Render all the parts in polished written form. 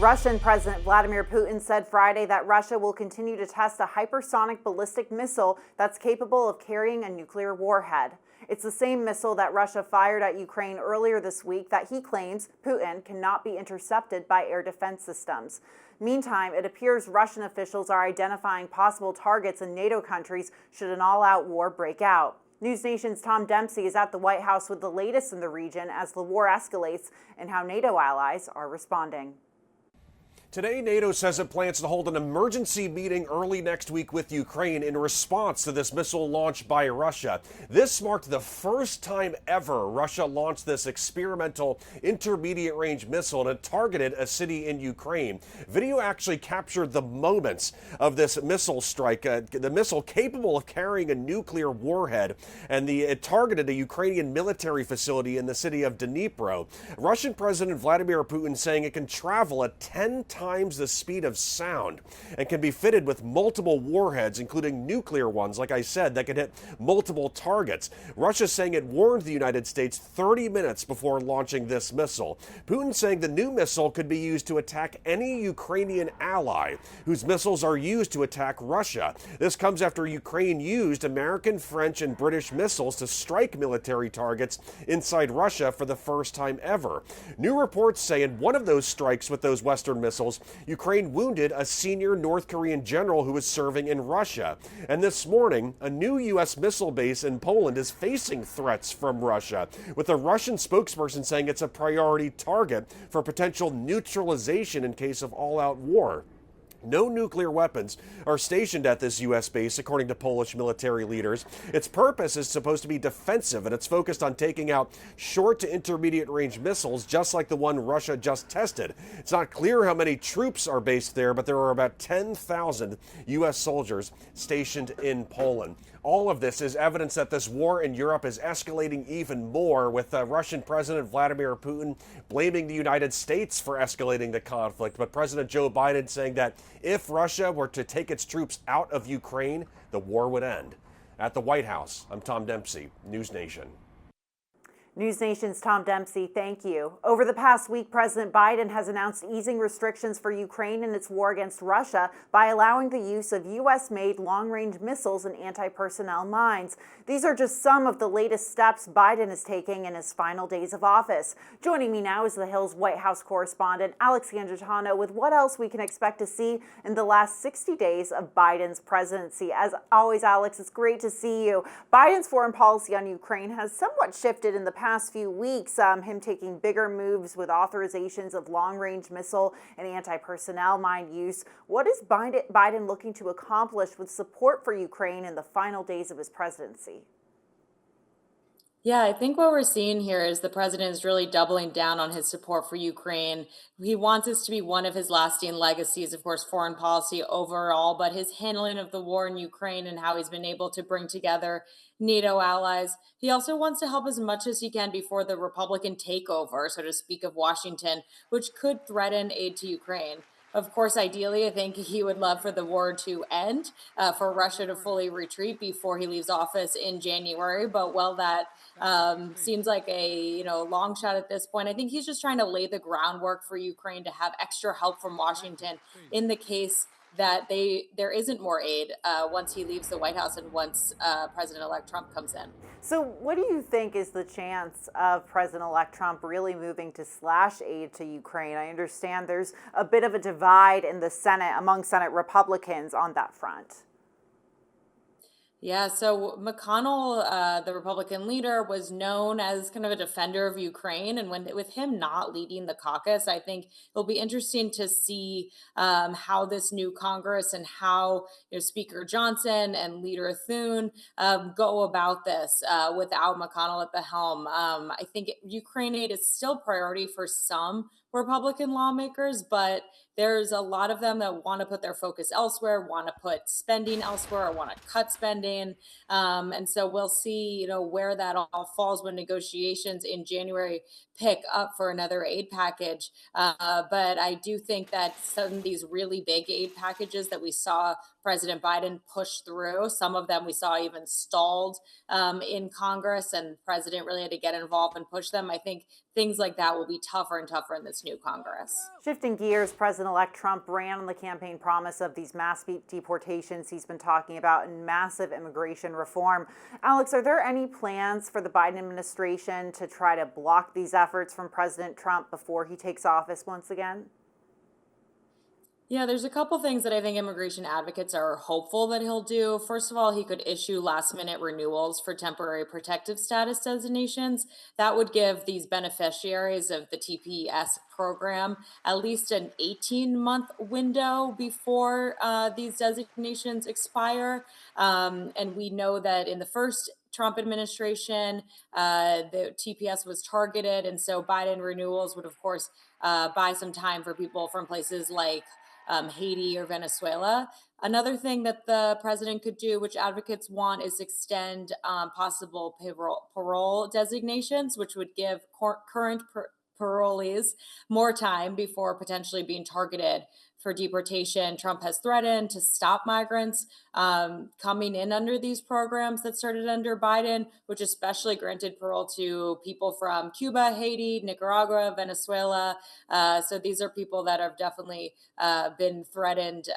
Russian President Vladimir Putin said Friday that Russia will continue to test a hypersonic ballistic missile that's capable of carrying a nuclear warhead. It's the same missile that Russia fired at Ukraine earlier this week that he claims Putin cannot be intercepted by air defense systems. Meantime, it appears Russian officials are identifying possible targets in NATO countries should an all-out war break out. News Nation's Tom Dempsey is at the White House with the latest in the region as the war escalates and how NATO allies are responding. Today, NATO says it plans to hold an emergency meeting early next week with Ukraine in response to this missile launch by Russia. This marked the first time ever Russia launched this experimental intermediate-range missile and it targeted a city in Ukraine. Video actually captured the moments of this missile strike, the missile capable of carrying a nuclear warhead, and it targeted a Ukrainian military facility in the city of Dnipro. Russian President Vladimir Putin saying it can travel at 10 times the speed of sound and can be fitted with multiple warheads, including nuclear ones, like I said, that can hit multiple targets. Russia saying it warned the United States 30 minutes before launching this missile. Putin saying the new missile could be used to attack any Ukrainian ally whose missiles are used to attack Russia. This comes after Ukraine used American, French, and British missiles to strike military targets inside Russia for the first time ever. New reports say in one of those strikes with those Western missiles, Ukraine wounded a senior North Korean general who was serving in Russia. And this morning, a new U.S. missile base in Poland is facing threats from Russia, with a Russian spokesperson saying it's a priority target for potential neutralization in case of all-out war. No nuclear weapons are stationed at this U.S. base, according to Polish military leaders. Its purpose is supposed to be defensive, and it's focused on taking out short to intermediate range missiles, just like the one Russia just tested. It's not clear how many troops are based there, but there are about 10,000 U.S. soldiers stationed in Poland. All of this is evidence that this war in Europe is escalating even more, with Russian President Vladimir Putin blaming the United States for escalating the conflict. But President Joe Biden saying that if Russia were to take its troops out of Ukraine, the war would end. At the White House, I'm Tom Dempsey, News Nation. News Nation's Tom Dempsey, thank you. Over the past week, President Biden has announced easing restrictions for Ukraine in its war against Russia by allowing the use of U.S.-made long-range missiles and anti-personnel mines. These are just some of the latest steps Biden is taking in his final days of office. Joining me now is the Hill's White House correspondent, Alex Gangitano, with what else we can expect to see in the last 60 days of Biden's presidency. As always, Alex, it's great to see you. Biden's foreign policy on Ukraine has somewhat shifted in the past few weeks, him taking bigger moves with authorizations of long-range missile and anti-personnel mine use. What is Biden looking to accomplish with support for Ukraine in the final days of his presidency? Yeah, I think what we're seeing here is the president is really doubling down on his support for Ukraine. He wants this to be one of his lasting legacies, of course, foreign policy overall, but his handling of the war in Ukraine and how he's been able to bring together NATO allies. He also wants to help as much as he can before the Republican takeover, so to speak, of Washington, which could threaten aid to Ukraine. Of course, ideally, I think he would love for the war to end, for Russia to fully retreat before he leaves office in January. But while that seems like a long shot at this point, I think he's just trying to lay the groundwork for Ukraine to have extra help from Washington in the case that there isn't more aid once he leaves the White House and once President-elect Trump comes in. So what do you think is the chance of President-elect Trump really moving to slash aid to Ukraine? I understand there's a bit of a divide in the Senate among Senate Republicans on that front. Yeah, so McConnell, the Republican leader, was known as kind of a defender of Ukraine. And with him not leading the caucus, I think it'll be interesting to see how this new Congress and how Speaker Johnson and Leader Thune go about this without McConnell at the helm. I think Ukraine aid is still priority for some Republican lawmakers, but there's a lot of them that want to put their focus elsewhere, want to put spending elsewhere, or want to cut spending. And so we'll see, where that all falls when negotiations in January pick up for another aid package. But I do think that some of these really big aid packages that we saw President Biden pushed through. Some of them we saw even stalled in Congress, and the president really had to get involved and push them. I think things like that will be tougher and tougher in this new Congress. Shifting gears, President-elect Trump ran on the campaign promise of these mass deportations he's been talking about and massive immigration reform. Alex, are there any plans for the Biden administration to try to block these efforts from President Trump before he takes office once again? Yeah, there's a couple things that I think immigration advocates are hopeful that he'll do. First of all, he could issue last minute renewals for temporary protective status designations. That would give these beneficiaries of the TPS program at least an 18-month window before these designations expire. And we know that in the first Trump administration, the TPS was targeted. And so Biden renewals would, of course, buy some time for people from places like Haiti or Venezuela. Another thing that the president could do, which advocates want, is extend possible parole designations, which would give current parolees more time before potentially being targeted for deportation. Trump has threatened to stop migrants coming in under these programs that started under Biden, which especially granted parole to people from Cuba, Haiti, Nicaragua, Venezuela. So these are people that have definitely been threatened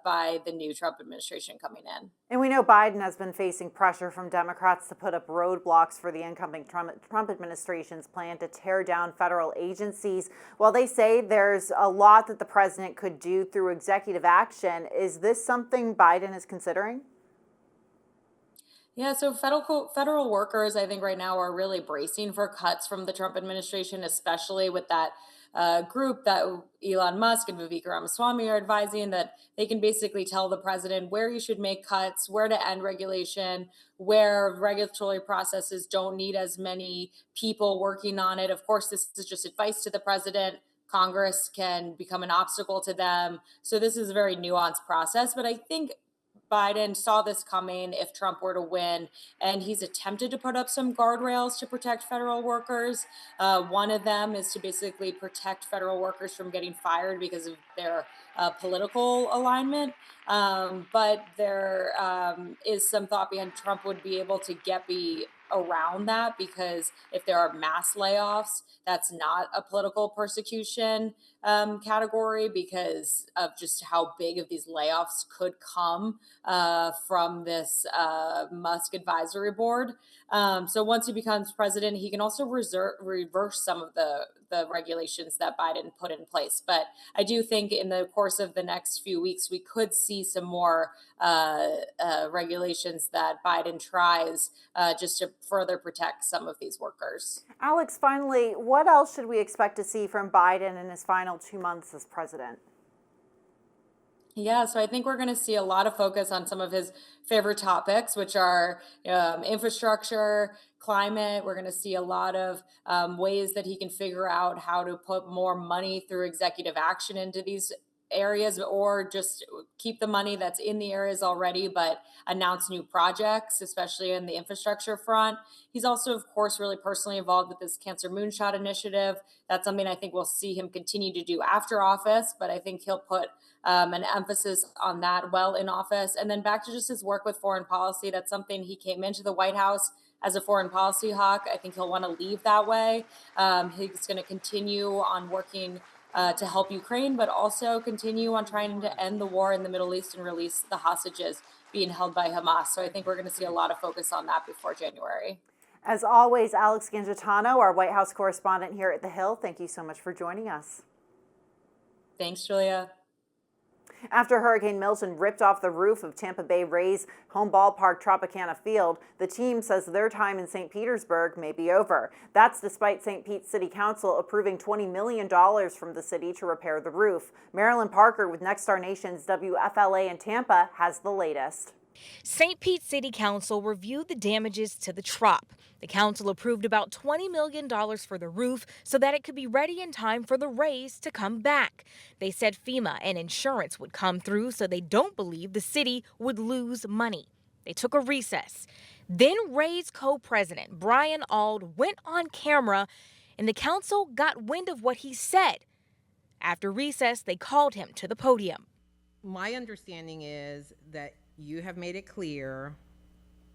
by the new Trump administration coming in. And we know Biden has been facing pressure from Democrats to put up roadblocks for the incoming Trump administration's plan to tear down federal agencies. While they say there's a lot that the president could do through executive action, is this something Biden is considering? Yeah, so federal workers, I think right now are really bracing for cuts from the Trump administration, especially with that group that Elon Musk and Vivek Ramaswamy are advising, that they can basically tell the president where he should make cuts, where to end regulation, where regulatory processes don't need as many people working on it. Of course, this is just advice to the president. Congress can become an obstacle to them. So this is a very nuanced process, but I think Biden saw this coming if Trump were to win, and he's attempted to put up some guardrails to protect federal workers. One of them is to basically protect federal workers from getting fired because of their political alignment. But there is some thought behind Trump would be able to be around that, because if there are mass layoffs, that's not a political persecution category because of just how big of these layoffs could come from this Musk advisory board. So once he becomes president, he can also reverse some of the regulations that Biden put in place. But I do think in the course of the next few weeks, we could see some more regulations that Biden tries just to further protect some of these workers. Alex, finally, what else should we expect to see from Biden in his final 2 months as president? Yeah, so I think we're going to see a lot of focus on some of his favorite topics, which are infrastructure, climate. We're going to see a lot of ways that he can figure out how to put more money through executive action into these areas, or just keep the money that's in the areas already, but announce new projects, especially in the infrastructure front. He's also, of course, really personally involved with this Cancer Moonshot initiative. That's something I think we'll see him continue to do after office, but I think he'll put an emphasis on that while in office. And then back to just his work with foreign policy. That's something he came into the White House as a foreign policy hawk. I think he'll want to leave that way. He's going to continue on working to help Ukraine, but also continue on trying to end the war in the Middle East and release the hostages being held by Hamas. So I think we're going to see a lot of focus on that before January. As always, Alex Gangitano, our White House correspondent here at The Hill, thank you so much for joining us. Thanks, Julia. After Hurricane Milton ripped off the roof of Tampa Bay Rays home ballpark Tropicana Field, the team says their time in St. Petersburg may be over. That's despite St. Pete City Council approving $20 million from the city to repair the roof. Marilyn Parker with Nexstar Nation's WFLA in Tampa has the latest. St. Pete City Council reviewed the damages to the trop. The council approved about $20 million for the roof so that it could be ready in time for the Rays to come back. They said FEMA and insurance would come through, so they don't believe the city would lose money. They took a recess. Then Rays co-president Brian Auld went on camera, and the council got wind of what he said. After recess, they called him to the podium. My understanding is that you have made it clear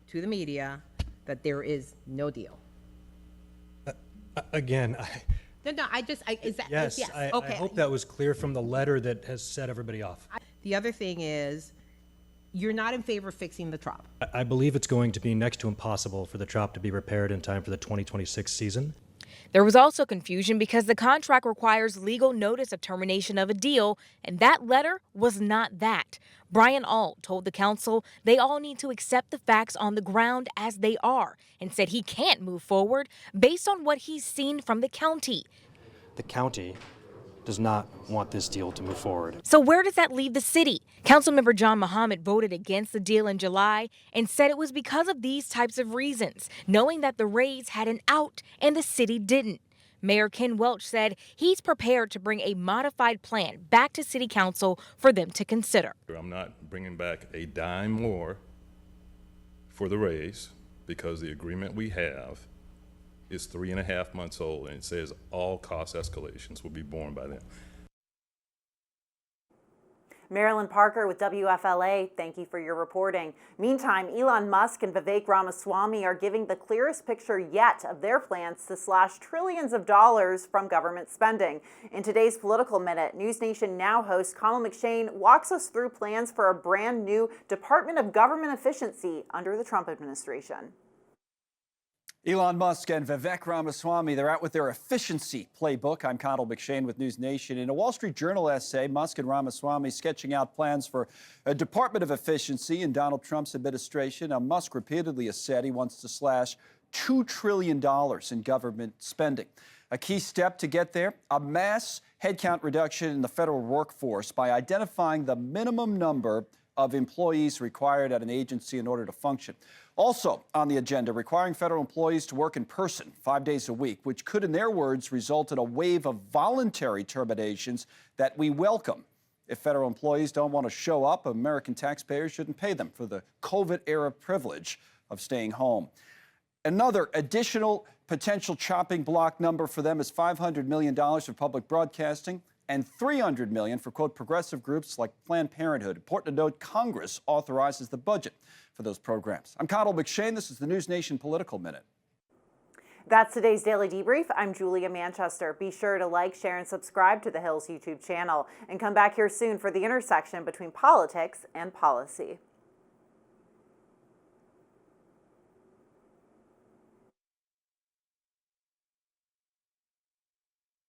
to the media that there is no deal. Again, yes. I Okay. hope that was clear from the letter that has set everybody off. The other thing is, you're not in favor of fixing the trop. I believe it's going to be next to impossible for the trop to be repaired in time for the 2026 season. There was also confusion because the contract requires legal notice of termination of a deal, and that letter was not that. Brian Ault told the council they all need to accept the facts on the ground as they are and said he can't move forward based on what he's seen from the county. The county does not want this deal to move forward. So where does that leave the city? Councilmember John Muhammad voted against the deal in July and said it was because of these types of reasons, knowing that the Rays had an out and the city didn't. Mayor Ken Welch said he's prepared to bring a modified plan back to City Council for them to consider. I'm not bringing back a dime more for the Rays because the agreement we have is 3.5 months old, and it says all cost escalations will be borne by them. Marilyn Parker with WFLA, thank you for your reporting. Meantime, Elon Musk and Vivek Ramaswamy are giving the clearest picture yet of their plans to slash trillions of dollars from government spending. In today's Political Minute, News Nation Now host Colin McShane walks us through plans for a brand new Department of Government Efficiency under the Trump administration. Elon Musk and Vivek Ramaswamy, they're out with their efficiency playbook. I'm Conal McShane with News Nation. In a Wall Street Journal essay, Musk and Ramaswamy sketching out plans for a Department of Efficiency in Donald Trump's administration. Now, Musk repeatedly has said he wants to slash $2 trillion in government spending. A key step to get there, a mass headcount reduction in the federal workforce by identifying the minimum number of employees required at an agency in order to function. Also on the agenda, requiring federal employees to work in person 5 days a week, which could, in their words, result in a wave of voluntary terminations that we welcome. If federal employees don't want to show up, American taxpayers shouldn't pay them for the COVID-era privilege of staying home. Another additional potential chopping block number for them is $500 million for public broadcasting and $300 million for, quote, progressive groups like Planned Parenthood. Important to note, Congress authorizes the budget for those programs. I'm Conal McShane. This is the News Nation Political Minute. That's today's Daily Debrief. I'm Julia Manchester. Be sure to like, share, and subscribe to the Hill's YouTube channel. And come back here soon for the intersection between politics and policy.